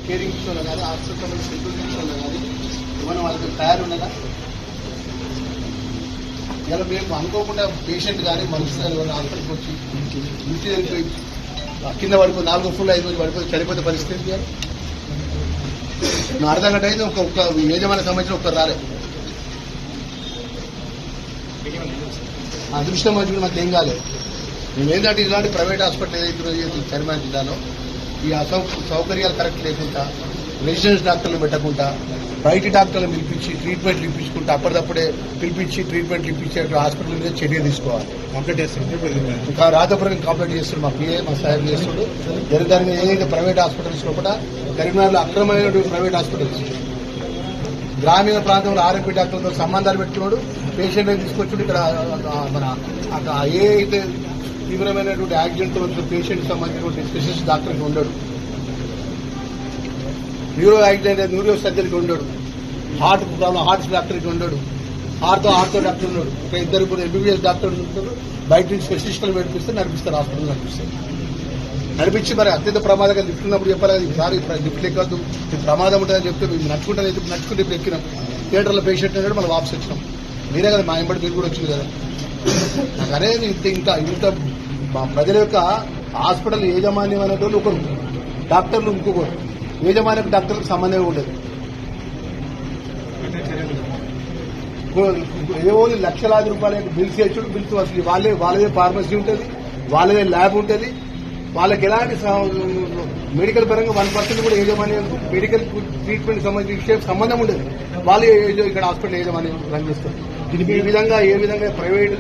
Caring విషయంలో కానీ hospital security విషయంలో కానీ ఏమైనా వాళ్ళకి తయారు ఉన్నదా? ఇలా మేము అనుకోకుండా పేషెంట్ కానీ మనుషులు కానీ హాస్పిటల్కి వచ్చి ఇంటి కింద పడిపోయి 4 ఫుల్ 5 రోజులు పడిపోయి చనిపోతే పరిస్థితి నా అర్ధ గంట అయితే ఒక యజమాని సంబంధించిన ఒక్కరు రాలేదు. అదృష్టం మంచి మాకు ఏం కాలేదు. మేము ఏంటంటే ఇలాంటి ప్రైవేట్ హాస్పిటల్ ఏదైతే కరీంనగర్ జిల్లాలో ఈ సౌకర్యాలు కరెక్ట్ లేకుండా రెసిడెన్స్ డాక్టర్లు పెట్టకుండా బయట డాక్టర్లు పిలిపించి ట్రీట్మెంట్లు ఇప్పించుకుంటే అప్పటిదప్పుడే పిలిపించి ట్రీట్మెంట్లు ఇప్పించే హాస్పిటల్ మీద చర్య తీసుకోవాలి. కంప్లీట్ చేస్తుంది ఇంకా రాతపురం కంప్లీట్ చేస్తుంది. మా పిఏ మా సాయం చేస్తుడు జరుగుతారు. ఏదైతే ప్రైవేట్ హాస్పిటల్స్ కూడా కరీంనగర్లో అక్రమమైనటువంటి ప్రైవేట్ హాస్పిటల్స్ గ్రామీణ ప్రాంతంలో ఆర్ఎంపీ డాక్టర్లతో సంబంధాలు పెట్టుకున్నాడు. పేషెంట్ తీసుకొచ్చుడు ఇక్కడ మన ఏ అయితే తీవ్రమైనటువంటి యాక్సిడెంట్ వచ్చిన పేషెంట్ సంబంధించినటువంటి స్పెషలిస్ట్ డాక్టర్కి ఉండడు. న్యూరో యాక్సిడెంట్ న్యూరో సర్జరీకి ఉండడు. హార్ట్ ప్రాబ్లం హార్ట్ డాక్టర్కి ఉండడు. ఆర్థో డాక్టర్ ఉన్నాడు. ఒక 2 ఎంబీబీఎస్ డాక్టర్లు ఉంటారు. బయట నుంచి స్పెషలిస్టులు నడిపిస్తే నడిపిస్తారు. హాస్పిటల్ నడిపిస్తారు. నడిపించి మరి అత్యంత ప్రమాదంగా లిఫ్ట్ ఉన్నప్పుడు చెప్పాలి కదా, ఈసారి లిఫ్ట్ ఎక్కద్దు ప్రమాదం ఉంటుందని చెప్తే మేము నడుచుకుంటే ఇప్పుడు ఎక్కినాం. థియేటర్లో పేషెంట్ అన్నాడు మనం వాపస్ వచ్చినాం. మీరే కదా మా ఎంబడి మీరు కూడా వచ్చింది కదా. నాకు అనేది ఇంత మా ప్రజల యొక్క హాస్పిటల్ యాజమాన్యం అనేటోళ్ళు ఒకరు, డాక్టర్లు ఇంకొకరు. యాజమాన్యం డాక్టర్లకు సంబంధమే ఉండదు. ఏవో లక్షలాది రూపాయల బిల్స్ వేసుడు బిల్స్ వసూలు వాళ్ళదే ఫార్మసీ ఉంటుంది, వాళ్ళదే ల్యాబ్ ఉంటుంది. వాళ్ళకి ఎలాంటి మెడికల్ పరంగా 1% కూడా యాజమాన్యం మెడికల్ ట్రీట్మెంట్ సంబంధించిన విషయం సంబంధం ఉండదు. వాళ్ళు ఇక్కడ హాస్పిటల్ యాజమాన్యం రన్ చేస్తారు. దీనికి ఏ విధంగా ప్రైవేట్